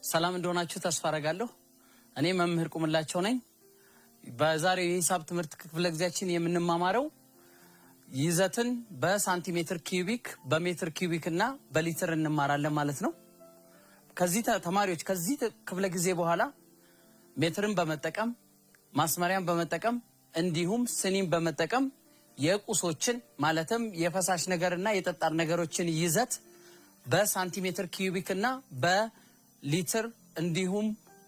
ሰላም እንደሆናችሁ ተስፋ አደርጋለሁ። እኔ መምህር ቁምላቸው ነኝ። በዛሬው የሂሳብ ትምህርት ክፍለ ጊዜያችን የምንማማረው ይዘትን በሳንቲሜትር ኪዩቢክ፣ በሜትር ኪዩቢክ እና በሊትር እንማራለን ማለት ነው። ተማሪዎች ከዚህ ክፍለ ጊዜ በኋላ ሜትርን በመጠቀም ማስመሪያን በመጠቀም እንዲሁም ስኒን በመጠቀም የቁሶችን ማለትም የፈሳሽ ነገርና የጠጣር ነገሮችን ይዘት በሳንቲሜትር ኪዩቢክ እና በሊትር እንዲሁም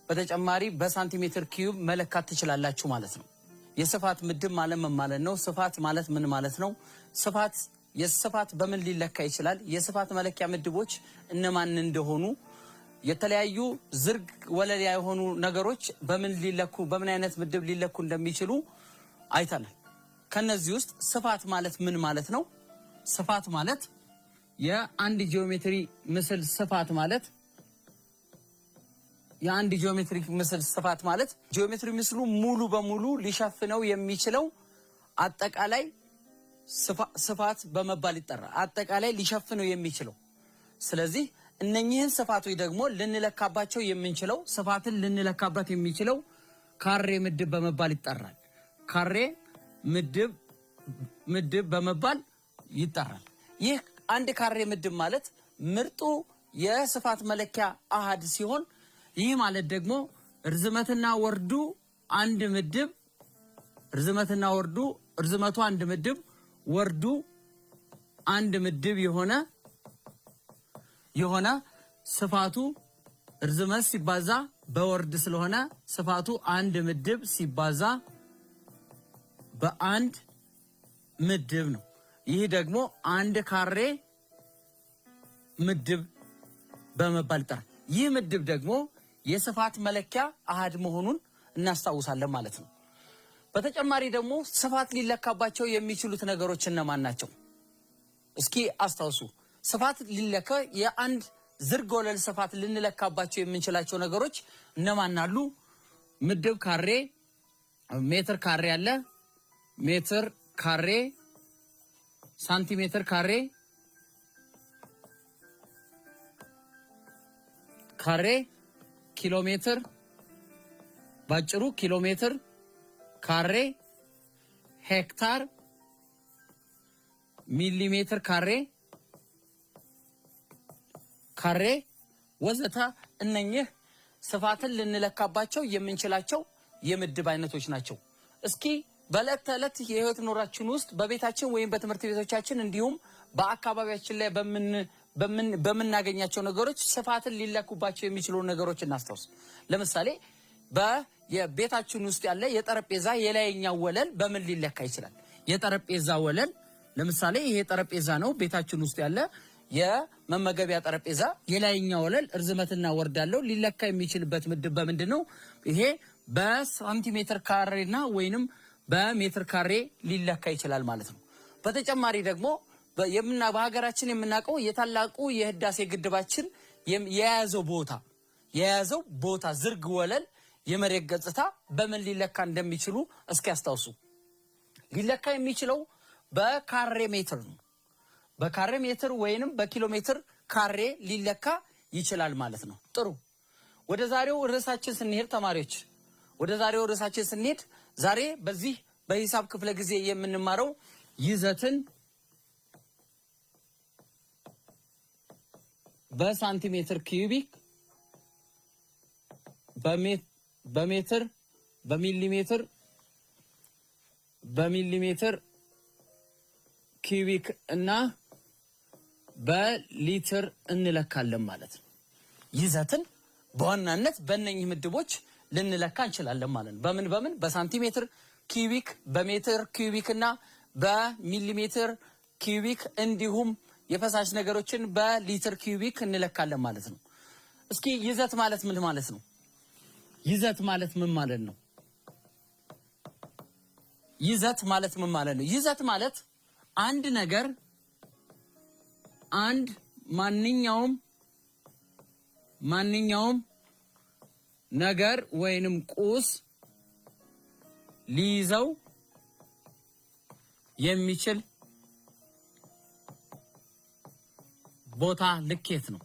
በተጨማሪ በሳንቲሜትር ኪዩብ መለካት ትችላላችሁ ማለት ነው። የስፋት ምድብ ማለት ምን ማለት ነው? ስፋት ማለት ምን ማለት ነው? የስፋት በምን ሊለካ ይችላል? የስፋት መለኪያ ምድቦች እነማን እንደሆኑ፣ የተለያዩ ዝርግ ወለል የሆኑ ነገሮች በምን ሊለኩ በምን አይነት ምድብ ሊለኩ እንደሚችሉ አይተናል። ከነዚህ ውስጥ ስፋት ማለት ምን ማለት ነው? ስፋት ማለት የአንድ ጂኦሜትሪ ምስል ስፋት ማለት ጂኦሜትሪ ምስሉ ሙሉ በሙሉ ሊሸፍነው የሚችለው አጠቃላይ ስፋት በመባል ይጠራል። አጠቃላይ ሊሸፍነው የሚችለው። ስለዚህ እነኚህን ስፋቶች ደግሞ ልንለካባቸው የምንችለው ስፋትን ልንለካባት የሚችለው ካሬ ምድብ በመባል ይጠራል። ካሬ ምድብ በመባል ይጠራል። ይህ አንድ ካሬ ምድብ ማለት ምርጡ የስፋት መለኪያ አሃድ ሲሆን ይህ ማለት ደግሞ ርዝመትና ወርዱ አንድ ምድብ ርዝመቱ አንድ ምድብ ወርዱ አንድ ምድብ የሆነ ስፋቱ ርዝመት ሲባዛ በወርድ ስለሆነ ስፋቱ አንድ ምድብ ሲባዛ በአንድ ምድብ ነው። ይህ ደግሞ አንድ ካሬ ምድብ በመባል ይጠራል። ይህ ምድብ ደግሞ የስፋት መለኪያ አሃድ መሆኑን እናስታውሳለን ማለት ነው። በተጨማሪ ደግሞ ስፋት ሊለካባቸው የሚችሉት ነገሮች እነማን ናቸው? እስኪ አስታውሱ። ስፋት ሊለካ የአንድ ዝርግ ወለል ስፋት ልንለካባቸው የምንችላቸው ነገሮች እነማን አሉ? ምድብ ካሬ፣ ሜትር ካሬ አለ፣ ሜትር ካሬ፣ ሳንቲሜትር ካሬ ኪሎ ሜትር፣ ባጭሩ ኪሎ ሜትር ካሬ፣ ሄክታር፣ ሚሊሜትር ካሬ ወዘተ። እነኚህ ስፋትን ልንለካባቸው የምንችላቸው የምድብ አይነቶች ናቸው። እስኪ በዕለት ተዕለት የህይወት ኑሯችን ውስጥ በቤታችን ወይም በትምህርት ቤቶቻችን እንዲሁም በአካባቢያችን ላይ በምናገኛቸው ነገሮች ስፋትን ሊለኩባቸው የሚችሉ ነገሮች እናስታውስ። ለምሳሌ በቤታችን ውስጥ ያለ የጠረጴዛ የላይኛው ወለል በምን ሊለካ ይችላል? የጠረጴዛ ወለል ለምሳሌ ይሄ ጠረጴዛ ነው። ቤታችን ውስጥ ያለ የመመገቢያ ጠረጴዛ የላይኛው ወለል ርዝመትና ወርድ አለው። ሊለካ የሚችልበት ምድብ በምንድን ነው? ይሄ በሳንቲሜትር ካሬና ወይንም በሜትር ካሬ ሊለካ ይችላል ማለት ነው። በተጨማሪ ደግሞ በሀገራችን የምናውቀው የታላቁ የህዳሴ ግድባችን የያዘው ቦታ ዝርግ ወለል የመሬት ገጽታ በምን ሊለካ እንደሚችሉ እስኪ ያስታውሱ። ሊለካ የሚችለው በካሬ ሜትር ነው። በካሬ ሜትር ወይንም በኪሎ ሜትር ካሬ ሊለካ ይችላል ማለት ነው። ጥሩ። ወደ ዛሬው ርዕሳችን ስንሄድ ዛሬ በዚህ በሂሳብ ክፍለ ጊዜ የምንማረው ይዘትን በሳንቲሜትር ኪዩቢክ፣ በሜትር፣ በሚሊሜትር ኪዩቢክ እና በሊትር እንለካለን ማለት ነው። ይዘትን በዋናነት በእነኚህ ምድቦች ልንለካ እንችላለን ማለት ነው። በምን በሳንቲሜትር ኪዩቢክ፣ በሜትር ኪዩቢክ እና በሚሊሜትር ኪዩቢክ እንዲሁም የፈሳሽ ነገሮችን በሊትር ኪዩቢክ እንለካለን ማለት ነው። እስኪ ይዘት ማለት ምን ማለት ነው? ይዘት ማለት አንድ ነገር ማንኛውም ነገር ወይንም ቁስ ሊይዘው የሚችል ቦታ ልኬት ነው።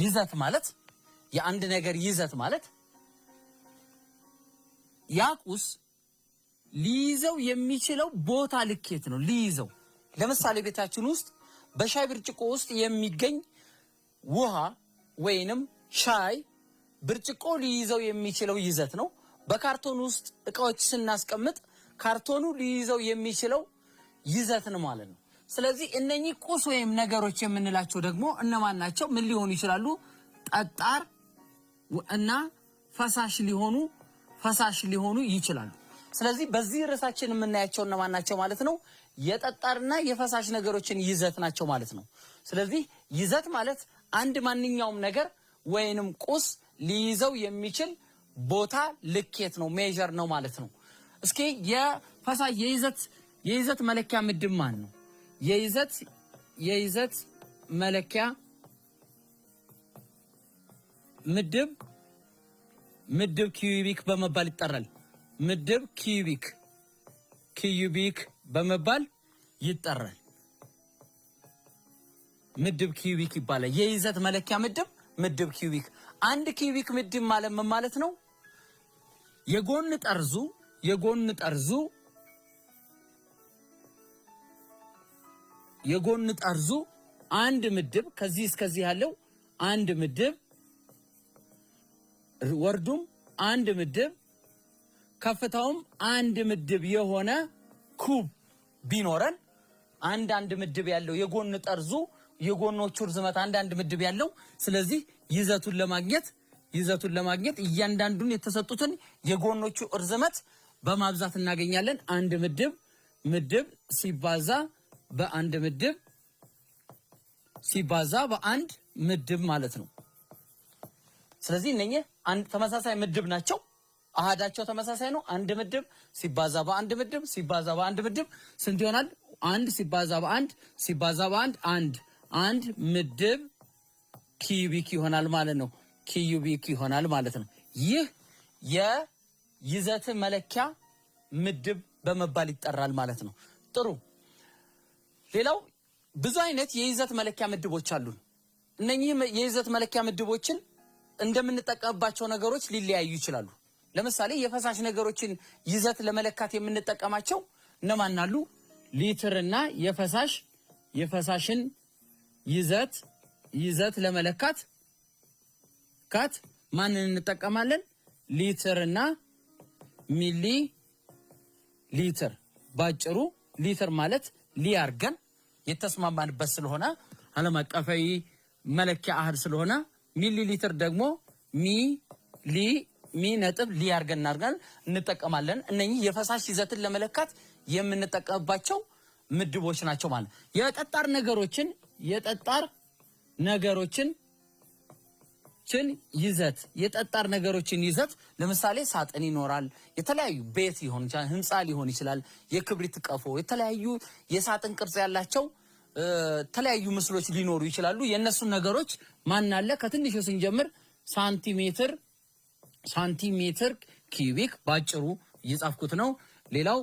ይዘት ማለት የአንድ ነገር ይዘት ማለት ያ ቁስ ሊይዘው የሚችለው ቦታ ልኬት ነው። ሊይዘው ለምሳሌ ቤታችን ውስጥ በሻይ ብርጭቆ ውስጥ የሚገኝ ውሃ ወይንም ሻይ ብርጭቆ ሊይዘው የሚችለው ይዘት ነው። በካርቶን ውስጥ እቃዎች ስናስቀምጥ ካርቶኑ ሊይዘው የሚችለው ይዘት ነው ማለት ነው። ስለዚህ እነኚህ ቁስ ወይም ነገሮች የምንላቸው ደግሞ እነማን ናቸው? ምን ሊሆኑ ይችላሉ? ጠጣር እና ፈሳሽ ሊሆኑ ይችላሉ። ስለዚህ በዚህ ርዕሳችን የምናያቸው እነማን ናቸው ማለት ነው? የጠጣርና የፈሳሽ ነገሮችን ይዘት ናቸው ማለት ነው። ስለዚህ ይዘት ማለት አንድ ማንኛውም ነገር ወይንም ቁስ ሊይዘው የሚችል ቦታ ልኬት ነው፣ ሜዠር ነው ማለት ነው። እስኪ የፈሳሽ የይዘት መለኪያ ምድብ ማን ነው? የይዘት መለኪያ ምድብ ኪዩቢክ በመባል ይጠራል። ምድብ ኪዩቢክ በመባል ይጠራል። ምድብ ኪዩቢክ ይባላል። የይዘት መለኪያ ምድብ ኪዩቢክ። አንድ ኪዩቢክ ምድብ ማለት ምን ማለት ነው? የጎን ጠርዙ አንድ ምድብ ከዚህ እስከዚህ ያለው አንድ ምድብ፣ ወርዱም አንድ ምድብ፣ ከፍታውም አንድ ምድብ የሆነ ኩብ ቢኖረን አንድ ምድብ ያለው የጎን ጠርዙ የጎኖቹ ርዝመት አንድ ምድብ ያለው። ስለዚህ ይዘቱን ለማግኘት እያንዳንዱን የተሰጡትን የጎኖቹ ርዝመት በማብዛት እናገኛለን። አንድ ምድብ ሲባዛ በአንድ ምድብ ማለት ነው። ስለዚህ እነኚህ ተመሳሳይ ምድብ ናቸው። አሃዳቸው ተመሳሳይ ነው። አንድ ምድብ ሲባዛ በአንድ ምድብ ሲባዛ በአንድ ምድብ ስንት ይሆናል? አንድ ሲባዛ በአንድ አንድ ምድብ ኪዩቢክ ይሆናል ማለት ነው። ኪዩቢክ ይሆናል ማለት ነው። ይህ የይዘት መለኪያ ምድብ በመባል ይጠራል ማለት ነው። ጥሩ። ሌላው ብዙ አይነት የይዘት መለኪያ ምድቦች አሉ። እነኚህ የይዘት መለኪያ ምድቦችን እንደምንጠቀምባቸው ነገሮች ሊለያዩ ይችላሉ። ለምሳሌ የፈሳሽ ነገሮችን ይዘት ለመለካት የምንጠቀማቸው እነማን አሉ? ሊትርና የፈሳሽን ይዘት ለመለካት ማንን እንጠቀማለን? ሊትርና ሚሊ ሊትር። ባጭሩ ሊትር ማለት ሊያርገን የተስማማንበት ስለሆነ ዓለም አቀፋዊ መለኪያ አሃድ ስለሆነ፣ ሚሊ ሊትር ደግሞ ሚ ነጥብ ሊያርገን እንጠቀማለን። እነኚህ የፈሳሽ ይዘትን ለመለካት የምንጠቀምባቸው ምድቦች ናቸው ማለት። የጠጣር ነገሮችን ይዘት ለምሳሌ ሳጥን ይኖራል። የተለያዩ ቤት ሊሆን ይችላል፣ ህንፃ ሊሆን ይችላል፣ የክብሪት ቀፎ፣ የተለያዩ የሳጥን ቅርጽ ያላቸው የተለያዩ ምስሎች ሊኖሩ ይችላሉ። የእነሱን ነገሮች ማን አለ? ከትንሹ ስንጀምር ሳንቲሜትር ኪዩቢክ ባጭሩ እየጻፍኩት ነው። ሌላው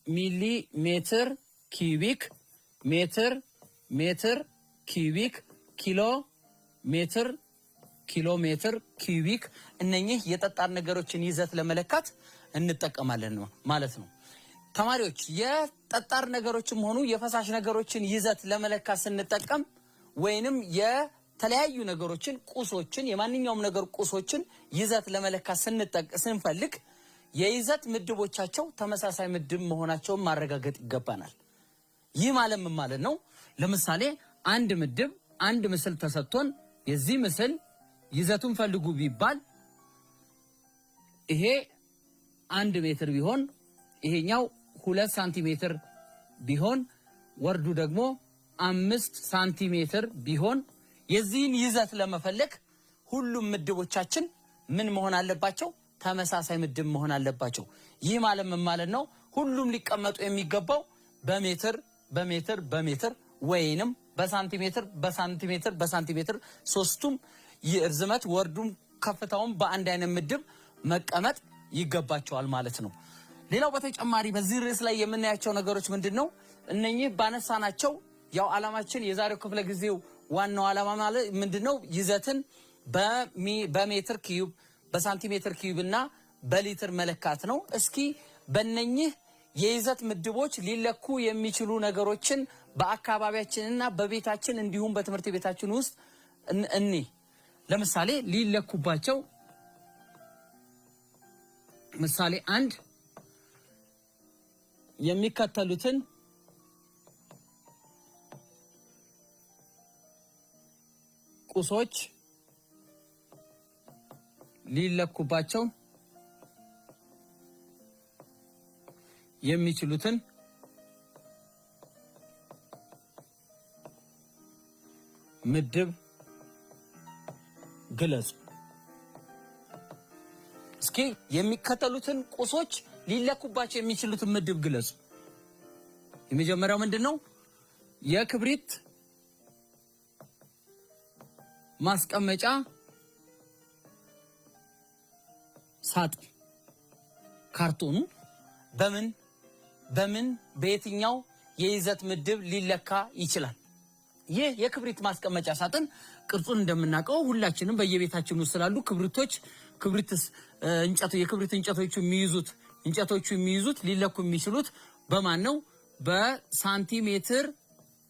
ሚሊ ሜትር ኪዩቢክ፣ ሜትር ኪዩቢክ፣ ኪሎ ሜትር ኪዩቢክ። እነኚህ የጠጣር ነገሮችን ይዘት ለመለካት እንጠቀማለን ማለት ነው። ተማሪዎች የጠጣር ነገሮችም ሆኑ የፈሳሽ ነገሮችን ይዘት ለመለካት ስንጠቀም ወይንም የተለያዩ ነገሮችን ቁሶችን የማንኛውም ነገር ቁሶችን ይዘት ለመለካት ስንፈልግ የይዘት ምድቦቻቸው ተመሳሳይ ምድብ መሆናቸውን ማረጋገጥ ይገባናል። ይህ ማለት ምን ማለት ነው? ለምሳሌ አንድ ምድብ አንድ ምስል ተሰጥቶን የዚህ ምስል ይዘቱን ፈልጉ ቢባል ይሄ 1 ሜትር ቢሆን ይሄኛው 2 ሳንቲሜትር ቢሆን ወርዱ ደግሞ 5 ሳንቲሜትር ቢሆን የዚህን ይዘት ለመፈለግ ሁሉም ምድቦቻችን ምን መሆን አለባቸው? ተመሳሳይ ምድብ መሆን አለባቸው። ይህ ማለት ምን ማለት ነው? ሁሉም ሊቀመጡ የሚገባው በሜትር ወይንም በሳንቲሜትር ሶስቱም የርዝመት ወርዱም ከፍታውም በአንድ አይነት ምድብ መቀመጥ ይገባቸዋል ማለት ነው። ሌላው በተጨማሪ በዚህ ርዕስ ላይ የምናያቸው ነገሮች ምንድነው? እነኚህ ባነሳናቸው ያው ዓላማችን የዛሬው ክፍለ ጊዜው ዋናው ዓላማ ማለት ምንድነው? ይዘትን በሜትር ኪዩብ በሳንቲሜትር ኪዩብ እና በሊትር መለካት ነው። እስኪ በእነኚህ የይዘት ምድቦች ሊለኩ የሚችሉ ነገሮችን በአካባቢያችንና በቤታችን እንዲሁም በትምህርት ቤታችን ውስጥ ለምሳሌ ሊለኩባቸው ምሳሌ 1 የሚከተሉትን ቁሶች ሊለኩባቸው የሚችሉትን ምድብ ግለጹ። እስኪ የሚከተሉትን ቁሶች ሊለኩባቸው የሚችሉትን ምድብ ግለጹ። የመጀመሪያው ምንድነው? የክብሪት ማስቀመጫ ሳጥን ካርቶኑ በየትኛው የይዘት ምድብ ሊለካ ይችላል? ይህ የክብሪት ማስቀመጫ ሳጥን ቅርጹን እንደምናውቀው ሁላችንም በየቤታችን ውስጥ ስላሉ የክብሪት እንጨቶቹ የሚይዙት ሊለኩ የሚችሉት በማን ነው? በሳንቲሜትር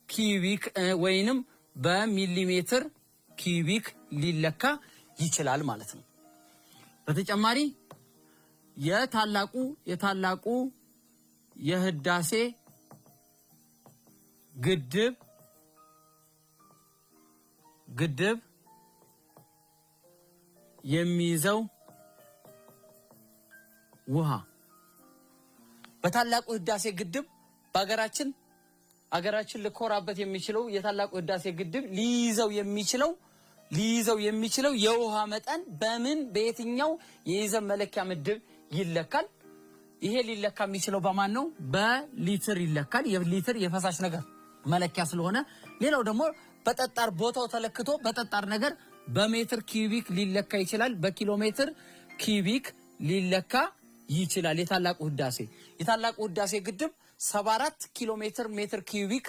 ኪዩቢክ ወይንም በሚሊሜትር ኪዩቢክ ሊለካ ይችላል ማለት ነው። በተጨማሪ የታላቁ የህዳሴ ግድብ የሚይዘው ውሃ በታላቁ ህዳሴ ግድብ አገራችን ልኮራበት የሚችለው የታላቁ ህዳሴ ግድብ ሊይዘው የሚችለው የውሃ መጠን በየትኛው የይዘት መለኪያ ምድብ ይለካል? ይሄ ሊለካ የሚችለው በማን ነው? በሊትር ይለካል። የሊትር የፈሳሽ ነገር መለኪያ ስለሆነ። ሌላው ደግሞ በጠጣር ቦታው ተለክቶ በጠጣር ነገር በሜትር ኪዩቢክ ሊለካ ይችላል። በኪሎ ሜትር ኪዩቢክ ሊለካ ይችላል። የታላቁ ህዳሴ ግድብ 74 ኪሎ ሜትር ኪዩቢክ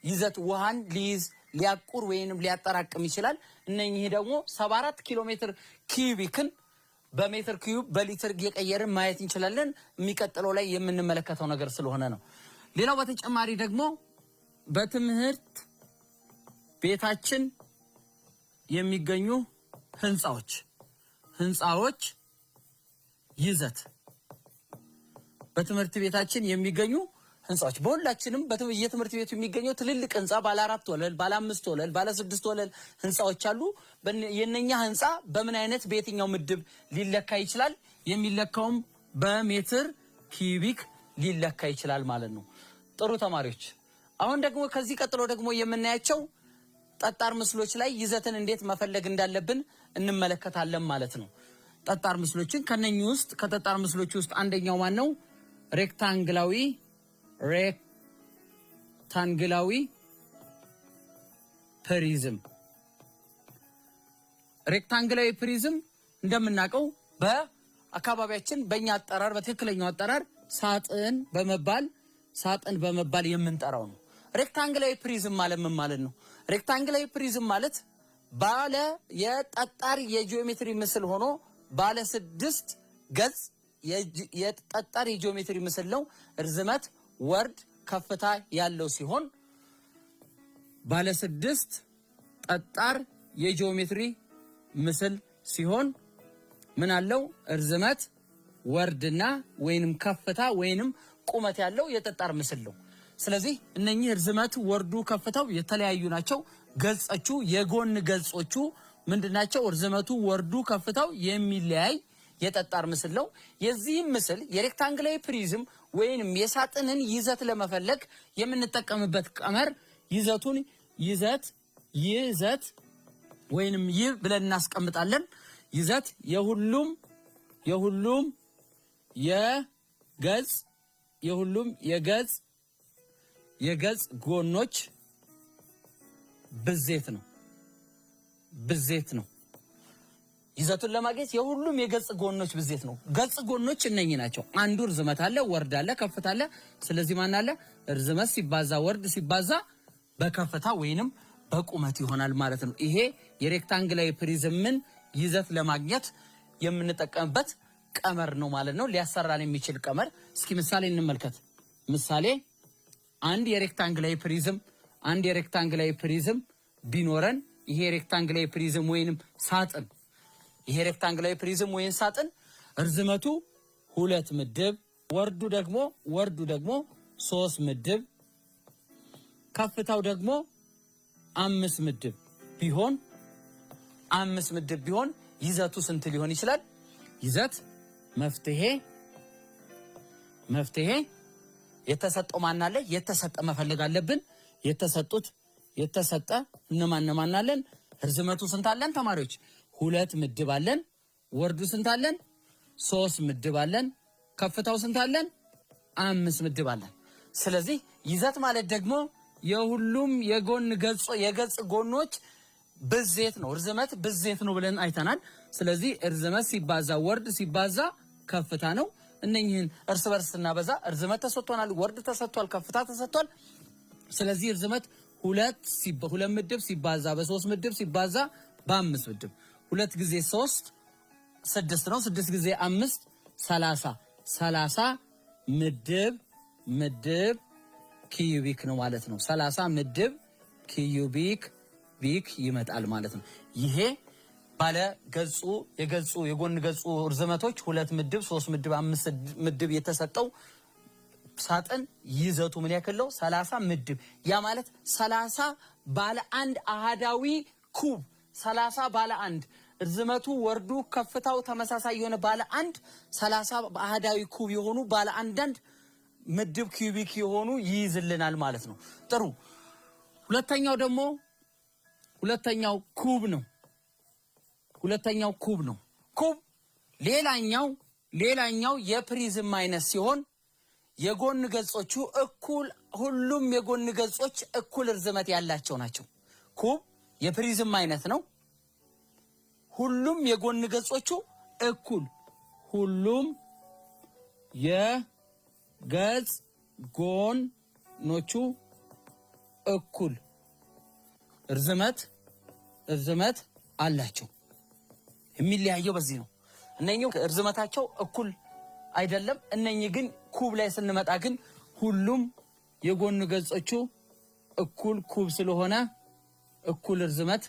ይዘት ውሃን ሊያቁር ወይንም ሊያጠራቅም ይችላል። እነኚህ ደግሞ 74 ኪሎ ሜትር ኪዩቢክን በሜትር ኪዩብ በሊትር እየቀየርን ማየት እንችላለን። የሚቀጥለው ላይ የምንመለከተው ነገር ስለሆነ ነው። ሌላው በተጨማሪ ደግሞ በትምህርት ቤታችን የሚገኙ ህንፃዎች ይዘት በትምህርት ቤታችን የሚገኙ ህንፃዎች በሁላችንም የትምህርት ቤቱ የሚገኘው ትልልቅ ህንፃ ባለ 4 ወለል፣ ባለ 5 ወለል፣ ባለ 6 ወለል ህንፃዎች አሉ። የነኛ ህንፃ በምን አይነት በየትኛው ምድብ ሊለካ ይችላል? የሚለካውም በሜትር ኪዩቢክ ሊለካ ይችላል ማለት ነው። ጥሩ ተማሪዎች፣ አሁን ደግሞ ከዚህ ቀጥሎ ደግሞ የምናያቸው ጠጣር ምስሎች ላይ ይዘትን እንዴት መፈለግ እንዳለብን እንመለከታለን ማለት ነው። ጠጣር ምስሎችን ከጠጣር ምስሎች ውስጥ አንደኛው ማን ነው? ሬክታንግላዊ ፕሪዝም እንደምናውቀው በአካባቢያችን በእኛ አጠራር በትክክለኛው አጠራር ሳጥን በመባል የምንጠራው ነው። ሬክታንግላዊ ፕሪዝም ማለት ምን ማለት ነው? ሬክታንግላዊ ፕሪዝም ማለት ባለ የጠጣር የጂኦሜትሪ ምስል ሆኖ ባለ 6 ገጽ የጠጣር የጂኦሜትሪ ምስል ነው። ርዝመት፣ ወርድ፣ ከፍታ ያለው ሲሆን ባለ 6 ጠጣር የጂኦሜትሪ ምስል ሲሆን ምን አለው? ርዝመት፣ ወርድና ወይንም ከፍታ ወይንም ቁመት ያለው የጠጣር ምስል ነው። ስለዚህ እነኚህ ርዝመቱ፣ ወርዱ፣ ከፍታው የተለያዩ ናቸው። የጎን ገጾቹ ምንድናቸው? ርዝመቱ፣ ወርዱ፣ ከፍታው የሚለያይ የጠጣር ምስል ነው። የዚህም ምስል የሬክታንግላዊ ፕሪዝም ወይንም የሳጥንን ይዘት ለመፈለግ የምንጠቀምበት ቀመር ይዘት ወይንም ይህ ብለን እናስቀምጣለን። ይዘት የሁሉም የገጽ ጎኖች ብዜት ነው። ይዘቱን ለማግኘት የሁሉም የገጽ ጎኖች ብዜት ነው። ገጽ ጎኖች እነኚህ ናቸው። አንዱ ርዝመት አለ፣ ወርድ አለ፣ ከፍታ አለ። ስለዚህ ማን አለ? ርዝመት ሲባዛ ወርድ ሲባዛ በከፍታ ወይንም በቁመት ይሆናል ማለት ነው። ይሄ የሬክታንግላዊ ፕሪዝምን ይዘት ለማግኘት የምንጠቀምበት ቀመር ነው ማለት ነው። ሊያሰራን የሚችል ቀመር። እስኪ ምሳሌ እንመልከት። ምሳሌ አንድ የሬክታንግላዊ ፕሪዝም ቢኖረን ይሄ ሬክታንግላዊ ፕሪዝም ወይንም ሳጥን እርዝመቱ 2 ምድብ ወርዱ ደግሞ 3 ምድብ ከፍታው ደግሞ 5 ምድብ ቢሆን ይዘቱ ስንት ሊሆን ይችላል? ይዘት መፍትሄ የተሰጠው ማን አለ? የተሰጠ መፈለግ አለብን። የተሰጠ እነማን አለን? ርዝመቱ ስንት አለን ተማሪዎች? 2 ምድብ አለን። ወርዱ ስንት አለን? 3 ምድብ አለን። ከፍታው ስንት አለን? 5 ምድብ አለን። ስለዚህ ይዘት ማለት ደግሞ የሁሉም የገጽ ጎኖች ብዜት ነው። ርዝመት ብዜት ነው ብለን አይተናል። ስለዚህ ርዝመት ሲባዛ ወርድ ሲባዛ ከፍታ ነው። እነኚህን እርስ በርስ ስናበዛ ርዝመት ተሰጥቷል፣ ወርድ ተሰጥቷል፣ ከፍታ ተሰጥቷል። ስለዚህ ርዝመት 2 ምድብ ሲባዛ በ3 ምድብ ሲባዛ በ5 ምድብ 2 ጊዜ 3 6 ነው። 6 ጊዜ 5 30 ምድብ ኪዩቢክ ነው ማለት ነው። 30 ምድብ ኪዩቢክ ይመጣል ማለት ነው። ይሄ ባለ የጎን ገጹ ርዝመቶች 2 ምድብ 3 ምድብ 5 ምድብ የተሰጠው ሳጥን ይዘቱ ምን ያክል ነው? 30 ምድብ። ያ ማለት 30 ባለ 1 አሃዳዊ ኩብ 30 ባለ 1 ርዝመቱ ወርዱ ከፍታው ተመሳሳይ የሆነ ባለ 1 30 አሃዳዊ ኩብ የሆኑ ባለ 1 ምድብ ኪዩቢክ የሆኑ ይይዝልናል ማለት ነው። ጥሩ። ሁለተኛው ኩብ ነው። ኩብ ሌላኛው የፕሪዝም አይነት ሲሆን የጎን ገጾቹ ሁሉም የጎን ገጾች እኩል ርዝመት ያላቸው ናቸው። ኩብ የፕሪዝም አይነት ነው። ሁሉም የጎን ገጾቹ ሁሉም የገጽ ጎኖቹ እኩል ርዝመት አላቸው። የሚለያየው በዚህ ነው። እነኚህ ርዝመታቸው እኩል አይደለም። እነኚህ ግን ኩብ ላይ ስንመጣ ግን ሁሉም የጎን ገጾቹ እኩል ኩብ ስለሆነ እኩል ርዝመት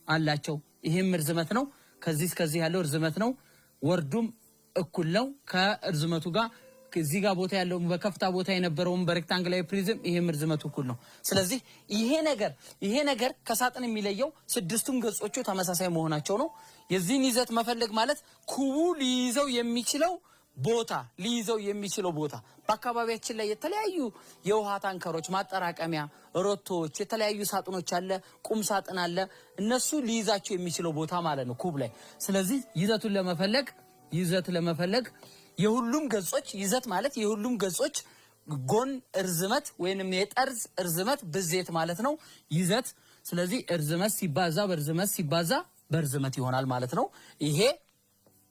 አላቸው። ይሄም ርዝመት ነው። ከዚህ እስከዚህ ያለው ርዝመት ነው። ወርዱም እኩል ነው ከርዝመቱ ጋር። እዚህ ጋር ቦታ ያለው በከፍታ ቦታ የነበረውን በሬክታንግላዊ ፕሪዝም ይሄም ርዝመቱ እኩል ነው። ስለዚህ ይሄ ነገር ከሳጥን የሚለየው 6ቱም ገጾቹ ተመሳሳይ መሆናቸው ነው። የዚህን ይዘት መፈለግ ማለት ኩቡ ሊይዘው የሚችለው ቦታ በአካባቢያችን ላይ የተለያዩ የውሃ ታንከሮች፣ ማጠራቀሚያ ሮቶዎች፣ የተለያዩ ሳጥኖች አለ፣ ቁም ሳጥን አለ። እነሱ ሊይዛቸው የሚችለው ቦታ ማለት ነው ኩብ ላይ። ስለዚህ ይዘቱን ለመፈለግ የሁሉም ገጾች ይዘት ማለት የሁሉም ገጾች ጎን እርዝመት ወይንም የጠርዝ እርዝመት ብዜት ማለት ነው ይዘት። ስለዚህ እርዝመት ሲባዛ በርዝመት ይሆናል ማለት ነው። ይሄ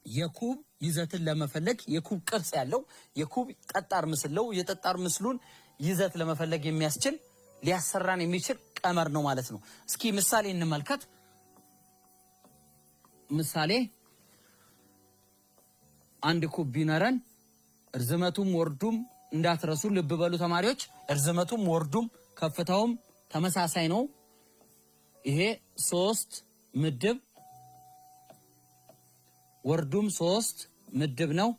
የኩብ ይዘትን ለመፈለግ የኩብ ቅርጽ ያለው የኩብ ጠጣር ምስል ነው። የጠጣር ምስሉን ይዘት ለመፈለግ የሚያስችል ሊያሰራን የሚችል ቀመር ነው ማለት ነው። እስኪ ምሳሌ እንመልከት። ምሳሌ አንድ ኩብ ቢኖረን እርዝመቱም ወርዱም እንዳትረሱ ልብ በሉ ተማሪዎች፣ እርዝመቱም ወርዱም ከፍታውም ተመሳሳይ ነው። ይሄ 3 ምድብ ወርዱም 3 ምድብ ነው።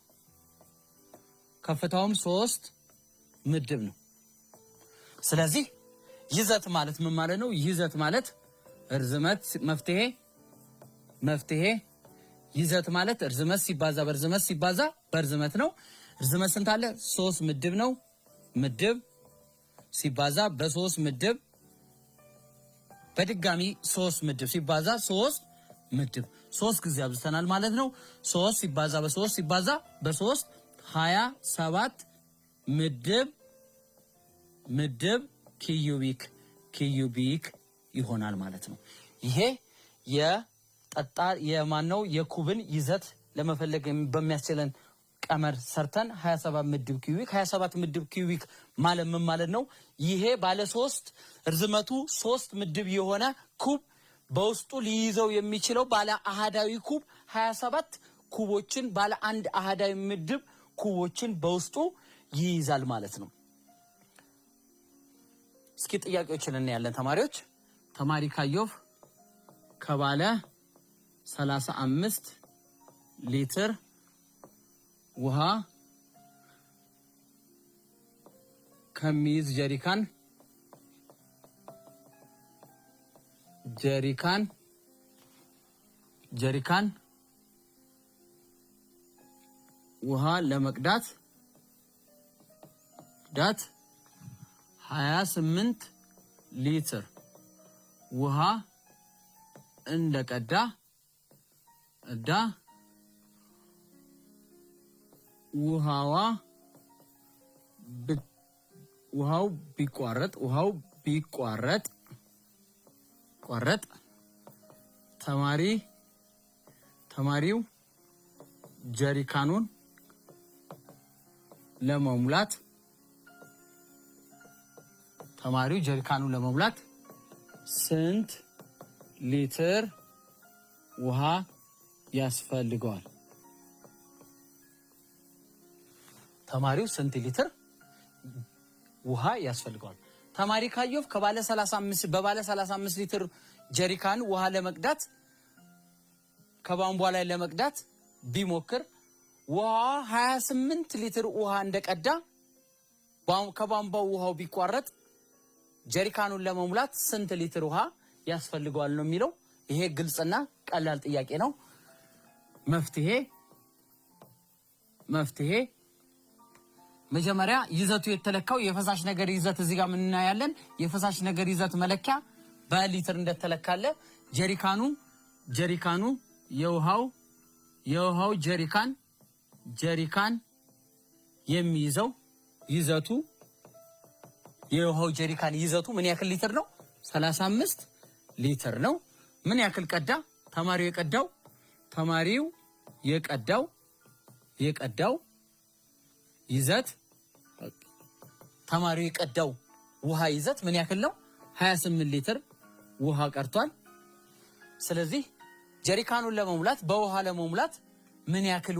ከፍታውም 3 ምድብ ነው። ስለዚህ ይዘት ማለት ምን ማለት ነው? ይዘት ማለት እርዝመት መፍትሄ ይዘት ማለት እርዝመት ሲባዛ በርዝመት ነው። እርዝመት ስንት አለ? 3 ምድብ ነው። ምድብ ሲባዛ በ3 ምድብ በድጋሚ 3 ምድብ ሲባዛ 3 ምድብ 3 ጊዜ አብዝተናል ማለት ነው። 3 ሲባዛ በ3 ሲባዛ በ3 27 ምድብ ኪዩቢክ ይሆናል ማለት ነው። ይሄ የጠጣር የማነው የኩብን ይዘት ለመፈለግ በሚያስችለን ቀመር ሰርተን 27 ምድብ ኪዩቢክ 27 ምድብ ኪዩቢክ ማለት ምን ማለት ነው? ይሄ ባለ 3 ርዝመቱ 3 ምድብ የሆነ ኩብ በውስጡ ሊይዘው የሚችለው ባለ አሃዳዊ ኩብ 27 ኩቦችን ባለ አንድ አሃዳዊ ምድብ ኩቦችን በውስጡ ይይዛል ማለት ነው። እስኪ ጥያቄዎችን እናያለን ተማሪዎች። ተማሪ ካዮፍ ከባለ 35 ሊትር ውሃ ከሚይዝ ጀሪካን ውሃ ለመቅዳት 28 ሊትር ውሃ እንደቀዳ ውሃው ቢቋረጥ ተማሪው ጀሪካኑን ለመሙላት ስንት ሊትር ውሃ ያስፈልገዋል? ተማሪው ስንት ሊትር ውሃ ያስፈልገዋል? ተማሪ ካዮፍ ከባለ 35 ሊትር ጀሪካን ውሃ ለመቅዳት ከቧንቧ ላይ ለመቅዳት ቢሞክር ውሃ 28 ሊትር ውሃ እንደቀዳ ከቧንቧው ውሃው ቢቋረጥ ጀሪካኑን ለመሙላት ስንት ሊትር ውሃ ያስፈልገዋል ነው የሚለው። ይሄ ግልጽና ቀላል ጥያቄ ነው። መፍትሄ መጀመሪያ ይዘቱ የተለካው የፈሳሽ ነገር ይዘት እዚህ ጋር ምን እናያለን? የፈሳሽ ነገር ይዘት መለኪያ በሊትር እንደተለካለ ጀሪካኑ የውሃው ጀሪካን የሚይዘው ይዘቱ የውሃው ጀሪካን ይዘቱ ምን ያክል ሊትር ነው? 35 ሊትር ነው። ምን ያክል ቀዳ? ተማሪው የቀዳው ይዘት ተማሪው የቀዳው ውሃ ይዘት ምን ያክል ነው? 28 ሊትር ውሃ ቀርቷል። ስለዚህ ጀሪካኑን ለመሙላት በውሃ ለመሙላት ምን ያክል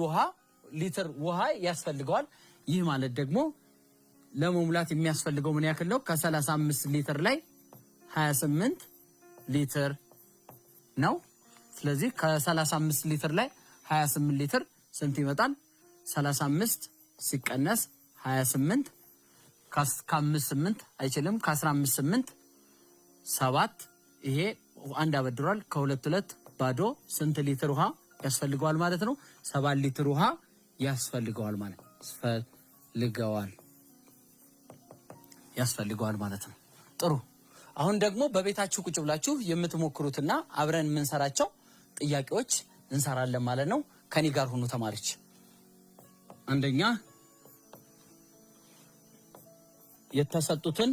ሊትር ውሃ ያስፈልገዋል? ይህ ማለት ደግሞ ለመሙላት የሚያስፈልገው ምን ያክል ነው? ከ35 ሊትር ላይ 28 ሊትር ነው። ስለዚህ ከ35 ሊትር ላይ 28 ሊትር ስንት ይመጣል? 35 ሲቀነስ 28 ከ5 አይችልም። ከ15 7 ይሄ አንድ አበድሯል። ከ2 ባዶ ስንት ሊትር ውሃ ያስፈልገዋል ማለት ነው? 7 ሊትር ውሃ ያስፈልገዋል ማለት ነው። ጥሩ። አሁን ደግሞ በቤታችሁ ቁጭ ብላችሁ የምትሞክሩትና አብረን የምንሰራቸው ጥያቄዎች እንሰራለን ማለት ነው። ከኔ ጋር ሁኑ ተማሪዎች። አንደኛ የተሰጡትን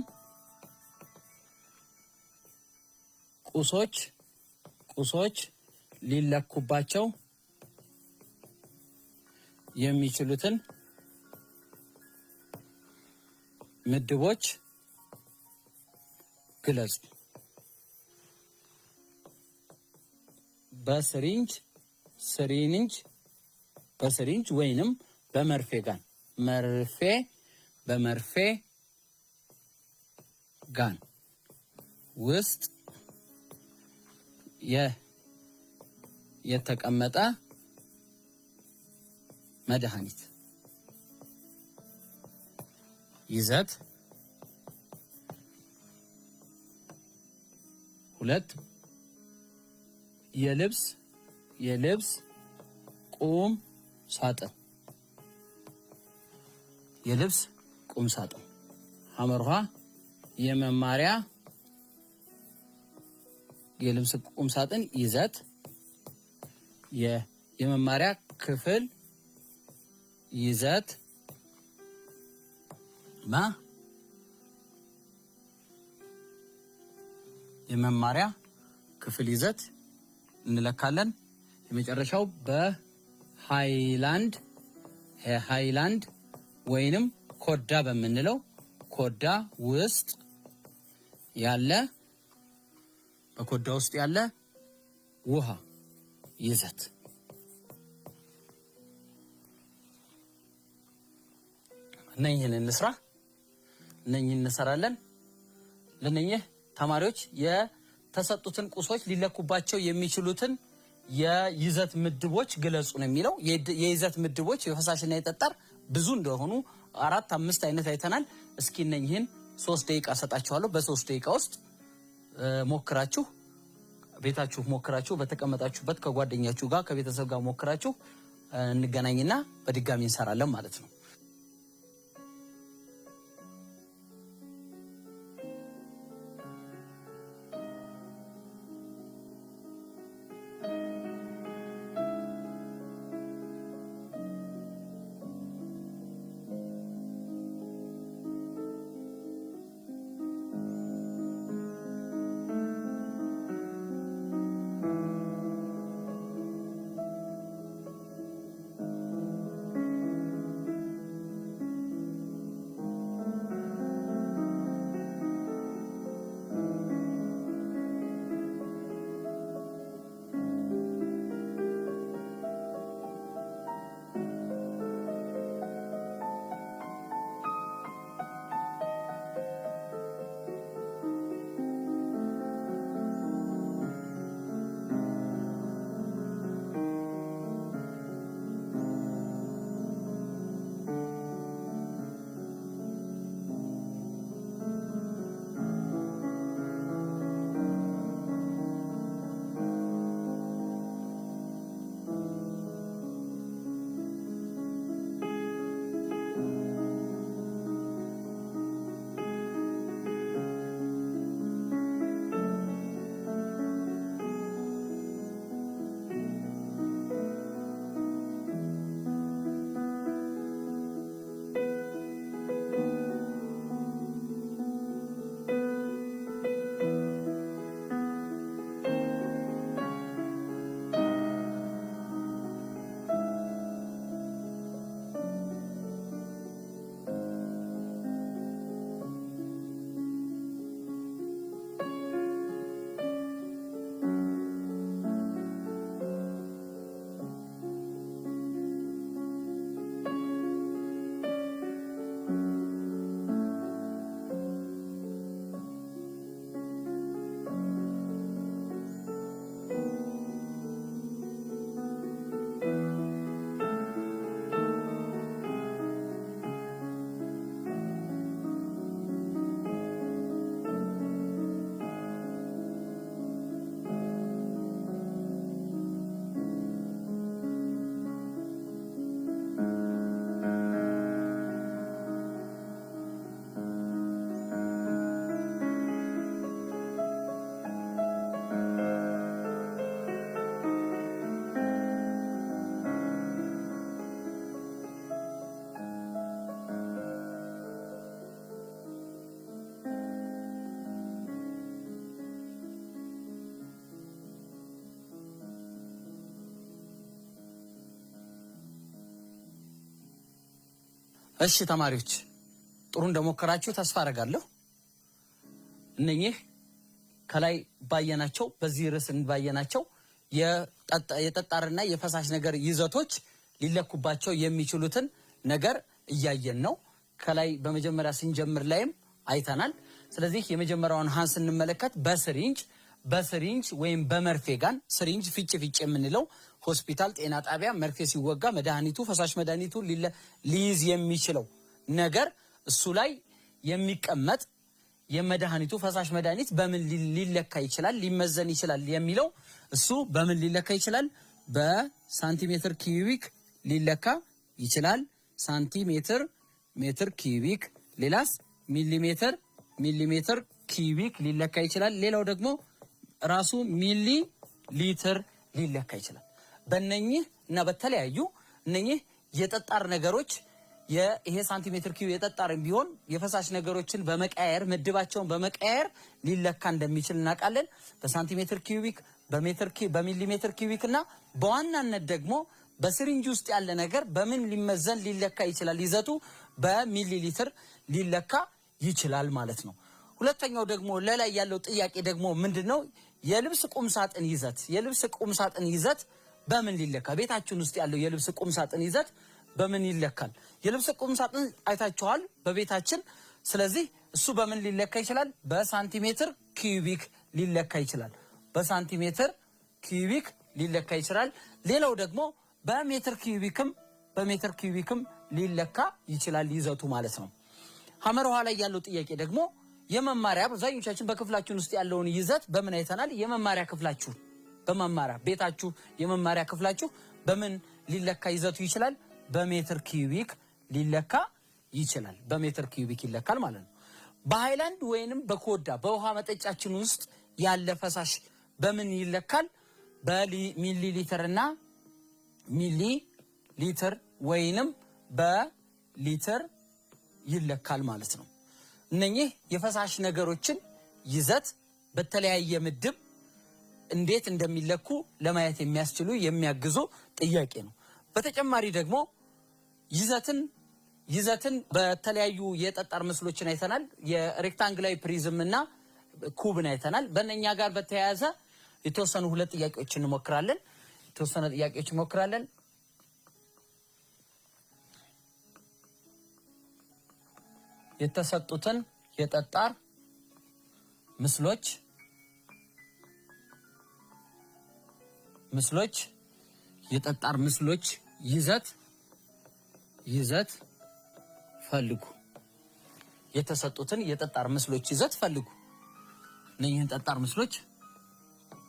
ቁሶች ሊለኩባቸው የሚችሉትን ምድቦች ግለጹ። በስሪንጅ ወይንም በመርፌ ጋን ውስጥ የተቀመጠ መድኃኒት ይዘት 2 የልብስ ቁም ሳጥን ሐመርሃ የመማሪያ የልብስ ቁም ሳጥን ይዘት የመማሪያ ክፍል ይዘት የመማሪያ ክፍል ይዘት እንለካለን። የመጨረሻው በሃይላንድ ሃይላንድ ወይንም ኮዳ በመንለው ኮዳ ውስጥ ያለ በኮዳ ውስጥ ያለ ውሃ ይዘት እነኝህን እንስራ። እነኝህን እንሰራለን። ለነኝህ ተማሪዎች የተሰጡትን ቁሶች ሊለኩባቸው የሚችሉትን የይዘት ምድቦች ግለጹ ነው የሚለው። የይዘት ምድቦች የፈሳሽና የጠጣር ብዙ እንደሆኑ 4-5 አይነት አይተናል። እስኪ እነኝህን 3 ደቂቃ ሰጣችኋለሁ። በ3 ደቂቃ ውስጥ ሞክራችሁ ቤታችሁ ሞክራችሁ በተቀመጣችሁበት ከጓደኛችሁ ጋር ከቤተሰብ ጋር ሞክራችሁ እንገናኝና በድጋሚ እንሰራለን ማለት ነው። እሺ ተማሪዎች ጥሩ እንደሞከራችሁ ተስፋ አደርጋለሁ። እነኚህ ከላይ ባየናቸው በዚህ ርዕስ ባየናቸው የጠጣርና የፈሳሽ ነገር ይዘቶች ሊለኩባቸው የሚችሉትን ነገር እያየን ነው። ከላይ በመጀመሪያ ስንጀምር ላይም አይተናል። ስለዚህ የመጀመሪያውን ሃንስ እንመለከት። በስሪንጅ ወይም በመርፌ ጋን ስሪንጅ ፍጭ የምንለው ሆስፒታል ጤና ጣቢያ መርፌ ሲወጋ መድኃኒቱ ፈሳሽ መድኃኒቱ ሊይዝ የሚችለው ነገር እሱ ላይ የሚቀመጥ የመድኃኒቱ ፈሳሽ መድኃኒት በምን ሊለካ ይችላል ሊመዘን ይችላል የሚለው እሱ በምን ሊለካ ይችላል? በሳንቲሜትር ኪዩቢክ ሊለካ ይችላል። ሜትር ኪዩቢክ። ሌላስ ሚሊሜትር ኪዩቢክ ሊለካ ይችላል። ሌላው ደግሞ ራሱ ሚሊ ሊትር ሊለካ ይችላል። በእነኚህ እና በተለያዩ እነኚህ የጠጣር ነገሮች ይሄ ሳንቲሜትር ኪዩብ የጠጣርም ቢሆን የፈሳሽ ነገሮችን በመቀያየር ምድባቸውን በመቀያየር ሊለካ እንደሚችል እናውቃለን። በሳንቲሜትር ኪዩቢክ፣ በሚሊሜትር ኪዩቢክ እና በዋናነት ደግሞ በስሪንጅ ውስጥ ያለ ነገር በምን ሊመዘን ሊለካ ይችላል? ይዘቱ በሚሊ ሊትር ሊለካ ይችላል ማለት ነው። ሁለተኛው ደግሞ ለላይ ያለው ጥያቄ ደግሞ ምንድነው? የልብስ ቁም ሳጥን ይዘት። የልብስ ቁም ሳጥን ይዘት በምን ሊለካ? ቤታችን ውስጥ ያለው የልብስ ቁም ሳጥን ይዘት በምን ይለካል? የልብስ ቁም ሳጥን አይታችኋል በቤታችን። ስለዚህ እሱ በምን ሊለካ ይችላል? በሳንቲሜትር ኪዩቢክ ሊለካ ይችላል። በሳንቲሜትር ኪዩቢክ ሊለካ ይችላል። ሌላው ደግሞ በሜትር ኪዩቢክም ሊለካ ይችላል ይዘቱ ማለት ነው። ሐመር ውሃ ላይ ያለው ጥያቄ ደግሞ የመማሪያ አብዛኞቻችን በክፍላችን ውስጥ ያለውን ይዘት በምን አይተናል? የመማሪያ ክፍላችሁ በመማሪያ ቤታችሁ የመማሪያ ክፍላችሁ በምን ሊለካ ይዘቱ ይችላል? በሜትር ኪዩቢክ ሊለካ ይችላል። በሜትር ኪዩቢክ ይለካል ማለት ነው። በሃይላንድ ወይንም በኮዳ በውሃ መጠጫችን ውስጥ ያለ ፈሳሽ በምን ይለካል? በሚሊ ሊትርና ሚሊ ሊትር ወይንም በሊትር ይለካል ማለት ነው። እነኚህ የፈሳሽ ነገሮችን ይዘት በተለያየ ምድብ እንዴት እንደሚለኩ ለማየት የሚያስችሉ የሚያግዙ ጥያቄ ነው። በተጨማሪ ደግሞ ይዘትን በተለያዩ የጠጣር ምስሎችን አይተናል። የሬክታንግላዊ ፕሪዝም እና ኩብን አይተናል። በእነኛ ጋር በተያያዘ የተወሰኑ ሁለት ጥያቄዎችን እንሞክራለን። የተሰጡትን የጠጣር ምስሎች የጠጣር ምስሎች ይዘት ፈልጉ። የተሰጡትን የጠጣር ምስሎች ይዘት ፈልጉ። እነኚህን ጠጣር ምስሎች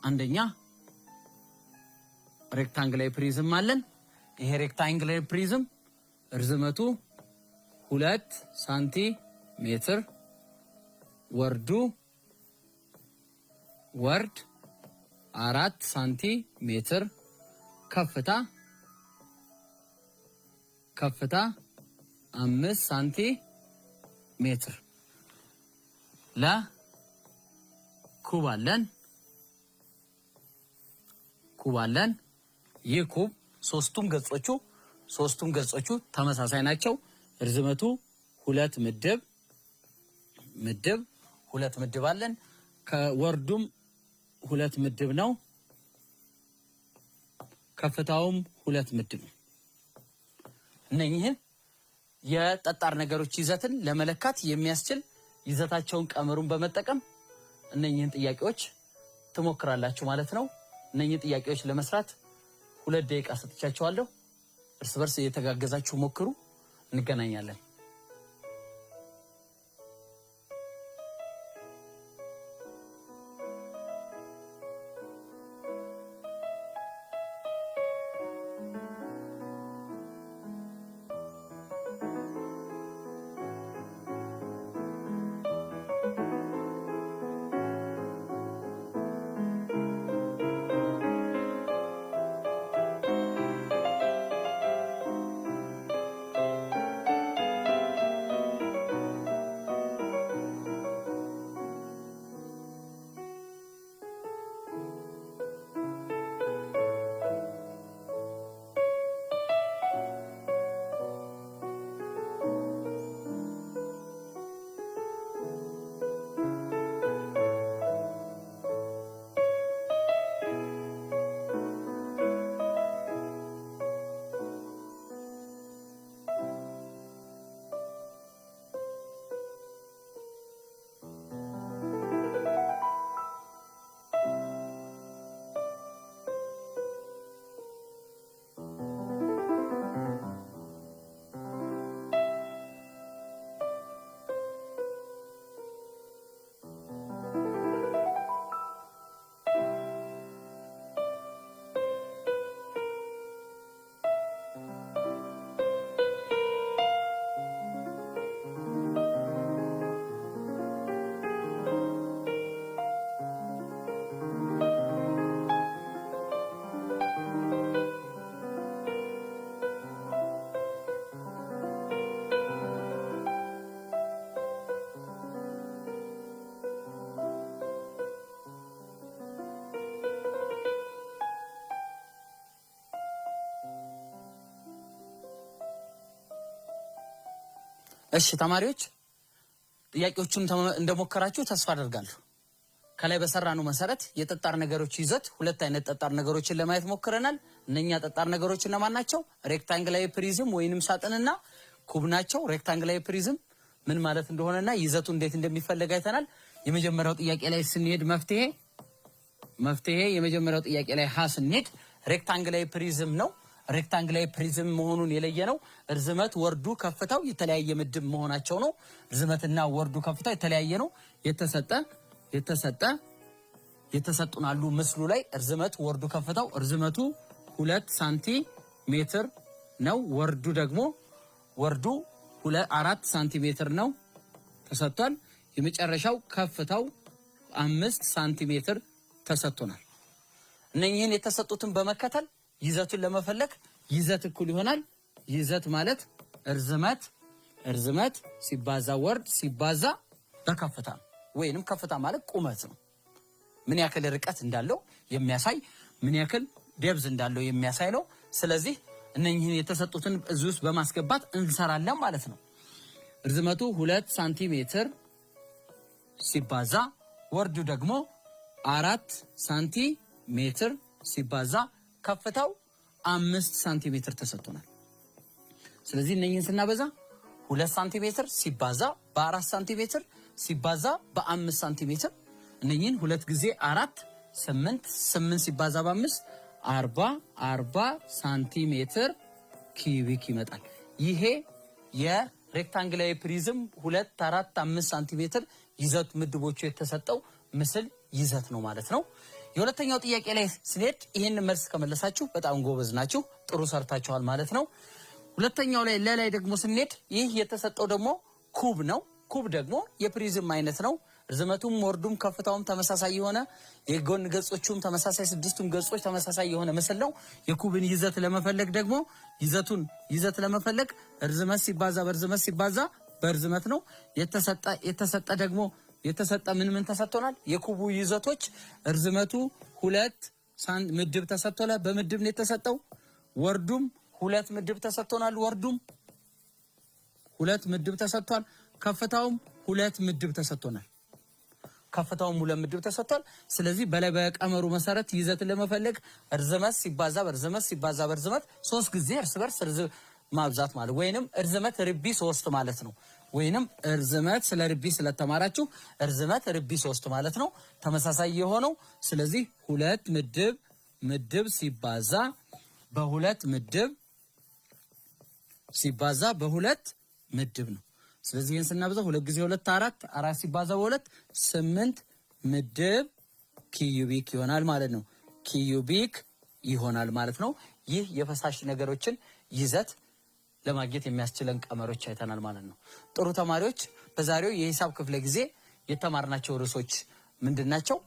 አንደኛ ሬክታንግላዊ ፕሪዝም አለን። ይሄ ሬክታንግላዊ ፕሪዝም ርዝመቱ 2 ሳንቲሜትር ወርድ 4 ሳንቲሜትር ከፍታ 5 ሳንቲሜትር ለኩብ አለን። ይህ ኩብ ሶስቱም ገጾቹ ተመሳሳይ ናቸው። ርዝመቱ 2 ምድብ አለን። ከወርዱም 2 ምድብ ነው። ከፍታውም 2 ምድብ ነው። እነኚህን የጠጣር ነገሮች ይዘትን ለመለካት የሚያስችል ይዘታቸውን ቀመሩን በመጠቀም እነኚህን ጥያቄዎች ትሞክራላችሁ ማለት ነው። እነኚህን ጥያቄዎች ለመስራት 2 ደቂቃ ሰጥቻችኋለሁ። እርስ በርስ እየተጋገዛችሁ ሞክሩ። እንገናኛለን። እሺ ተማሪዎች ጥያቄዎቹን እንደሞከራችሁ ተስፋ አደርጋለሁ። ከላይ በሰራነው መሰረት የጠጣር ነገሮች ይዘት ሁለት አይነት ጠጣር ነገሮችን ለማየት ሞክረናል። እነኛ ጠጣር ነገሮች እነማን ናቸው? ሬክታንግላዊ ፕሪዝም ወይንም ሳጥንና ኩብ ናቸው። ሬክታንግላዊ ፕሪዝም ምን ማለት እንደሆነና ይዘቱ እንዴት እንደሚፈለግ አይተናል። የመጀመሪያው ጥያቄ ላይ ስንሄድ መፍትሄ የመጀመሪያው ጥያቄ ላይ ስንሄድ ሬክታንግላዊ ፕሪዝም ነው። ሬክታንግላዊ ፕሪዝም መሆኑን የለየነው ርዝመት ወርዱ ከፍታው የተለያየ ምድብ መሆናቸው ነው። ርዝመትና ወርዱ ከፍታው የተለያየ ነው። የተሰጡን አሉ ምስሉ ላይ ርዝመት ወርዱ ከፍታው ርዝመቱ 2 ሳንቲሜትር ነው። ወርዱ ደግሞ 4 ሳንቲሜትር ነው ተሰጥቷል። የመጨረሻው ከፍታው 5 ሳንቲሜትር ተሰጥቶናል። እነኚህን የተሰጡትን በመከተል ይዘቱን ለመፈለግ ይዘት እኩል ይሆናል። ይዘት ማለት ርዝመት ሲባዛ ወርድ ሲባዛ በከፍታ ወይንም ከፍታ ማለት ቁመት ነው። ምን ያክል ርቀት እንዳለው የሚያሳይ ምን ያክል ዴብዝ እንዳለው የሚያሳይ ነው። ስለዚህ እነኚህን የተሰጡትን እዚህ ውስጥ በማስገባት እንሰራለን ማለት ነው። ርዝመቱ 2 ሳንቲሜትር ሲባዛ ወርዱ ደግሞ 4 ሳንቲሜትር ሲባዛ ከፍታው 5 ሳንቲሜትር ተሰጥቶናል። ስለዚህ እነኚህን ስናበዛ 2 ሳንቲሜትር ሲባዛ በ4 ሳንቲሜትር ሲባዛ በ5 ሳንቲሜትር እነኚህን 2 ጊዜ 4 8 ሲባዛ በ5 40 ሳንቲሜትር ኪዩቢክ ይመጣል። ይሄ የሬክታንግላዊ ፕሪዝም 2 4 5 ሳንቲሜትር ይዘት ምድቦቹ የተሰጠው ምስል ይዘት ነው ማለት ነው። የሁለተኛው ጥያቄ ላይ ስንሄድ ይሄን መልስ ከመለሳችሁ በጣም ጎበዝ ናችሁ፣ ጥሩ ሰርታችኋል ማለት ነው። ሁለተኛው ላይ ደግሞ ስንሄድ ይህ የተሰጠው ደግሞ ኩብ ነው። ኩብ ደግሞ የፕሪዝም አይነት ነው። ርዝመቱም ወርዱም ከፍታውም ተመሳሳይ የሆነ የጎን ገጾቹም ተመሳሳይ 6ቱም ገጾች ተመሳሳይ የሆነ ምስል ነው። የኩብን ይዘት ለመፈለግ ደግሞ ይዘት ለመፈለግ ርዝመት ሲባዛ በርዝመት ሲባዛ በርዝመት ነው። የተሰጠ ምን ተሰጥቶናል? የኩቡ ይዘቶች ርዝመቱ 2 ምድብ ተሰጥቶናል። በምድብ ነው የተሰጠው። ወርዱም 2 ምድብ ተሰጥቶናል። ወርዱም 2 ምድብ ተሰጥቷል። ከፍታውም 2 ምድብ ተሰጥቶናል። ከፍታውም 2 ምድብ ተሰጥቷል። ስለዚህ በላይ በቀመሩ መሰረት ይዘትን ለመፈለግ ርዝመት ሲባዛ በርዝመት ሲባዛ በርዝመት 3 ጊዜ እርስ በርስ ማብዛት ማለት ወይንም ርዝመት ርቢ 3 ማለት ነው። ወይንም ርዝመት ስለ ርቢ ስለተማራችሁ ርዝመት ርቢ 3 ማለት ነው ተመሳሳይ የሆነው። ስለዚህ 2 ምድብ ሲባዛ በ2 ምድብ ሲባዛ በ2 ምድብ ነው። ስለዚህ ይሄን ስናበዛው 2 ጊዜ 2 4 ሲባዛ በ2 8 ምድብ ኪዩቢክ ይሆናል ማለት ነው። ኪዩቢክ ይሆናል ማለት ነው። ይህ የፈሳሽ ነገሮችን ይዘት ለማግኘት የሚያስችለን ቀመሮች አይተናል ማለት ነው። ጥሩ ተማሪዎች፣ በዛሬው የሂሳብ ክፍለ ጊዜ የተማርናቸው ርዕሶች ምንድናቸው?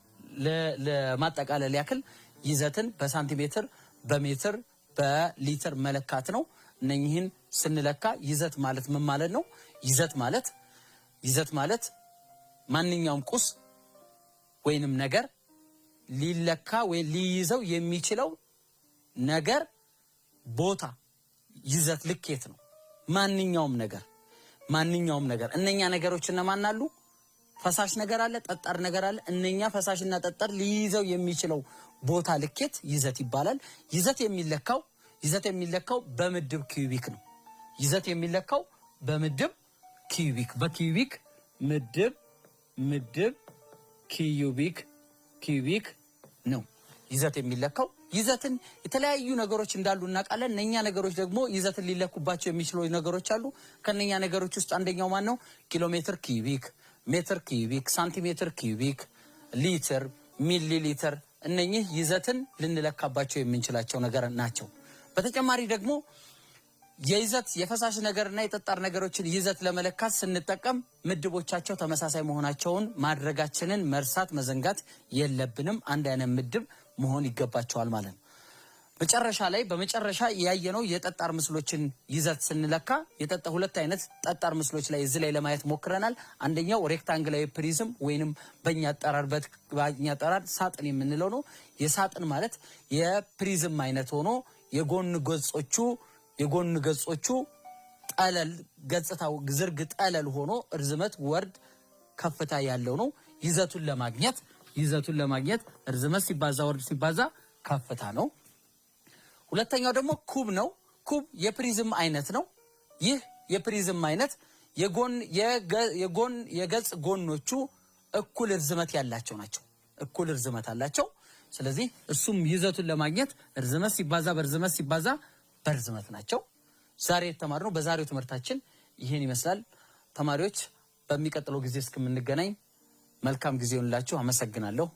ለማጠቃለል ያክል ይዘትን በሳንቲሜትር፣ በሜትር፣ በሊትር መለካት ነው። እነኚህን ስንለካ ይዘት ማለት ምን ማለት ነው? ይዘት ማለት ማንኛውም ቁስ ወይንም ነገር ሊለካ ወይ ሊይዘው የሚችለው ነገር ቦታ ይዘት ልኬት ነው። ማንኛውም ነገር እነኛ ነገሮች እነማን አሉ? ፈሳሽ ነገር አለ፣ ጠጣር ነገር አለ። እነኛ ፈሳሽና ጠጣር ሊይዘው የሚችለው ቦታ ልኬት ይዘት ይባላል። ይዘት የሚለካው በምድብ ኪዩቢክ ነው። ይዘት የሚለካው በምድብ ኪዩቢክ በኪዩቢክ ምድብ ኪዩቢክ ነው ይዘት የሚለካው። ይዘትን የተለያዩ ነገሮች እንዳሉ እናውቃለን። እነኛ ነገሮች ደግሞ ይዘትን ሊለኩባቸው የሚችሉ ነገሮች አሉ። ከነኛ ነገሮች ውስጥ አንደኛው ማን ነው? ኪሎ ሜትር ኪዩቢክ፣ ሜትር ኪዩቢክ፣ ሳንቲሜትር ኪዩቢክ፣ ሊትር፣ ሚሊ ሊትር እነኚህ ይዘትን ልንለካባቸው የምንችላቸው ነገር ናቸው። በተጨማሪ ደግሞ የፈሳሽ ነገርና የጠጣር ነገሮችን ይዘት ለመለካት ስንጠቀም ምድቦቻቸው ተመሳሳይ መሆናቸውን ማድረጋችንን መርሳት መዘንጋት የለብንም። አንድ አይነት ምድብ መሆን ይገባቸዋል ማለት ነው። በመጨረሻ ያየነው የጠጣር ምስሎችን ይዘት ስንለካ ሁለት አይነት ጠጣር ምስሎች ላይ እዚህ ላይ ለማየት ሞክረናል። አንደኛው ሬክታንግላዊ ፕሪዝም ወይንም በእኛ አጠራር ሳጥን የምንለው ነው። የሳጥን ማለት የፕሪዝም አይነት ሆኖ የጎን ገጾቹ ጠለል ገጽታው ዝርግ ጠለል ሆኖ እርዝመት ወርድ ከፍታ ያለው ነው። ይዘቱን ለማግኘት እርዝመት ሲባዛ ወርድ ሲባዛ ከፍታ ነው። ሁለተኛው ደግሞ ኩብ ነው። ኩብ የፕሪዝም አይነት ነው። ይህ የፕሪዝም አይነት የገጽ ጎኖቹ እኩል እርዝመት ያላቸው ናቸው። እኩል እርዝመት አላቸው። ስለዚህ እሱም ይዘቱን ለማግኘት እርዝመት ሲባዛ በእርዝመት ሲባዛ በእርዝመት ናቸው። ዛሬ የተማርነው በዛሬው ትምህርታችን ይሄን ይመስላል። ተማሪዎች በሚቀጥለው ጊዜ እስከምንገናኝ መልካም ጊዜ ይሁንላችሁ። አመሰግናለሁ።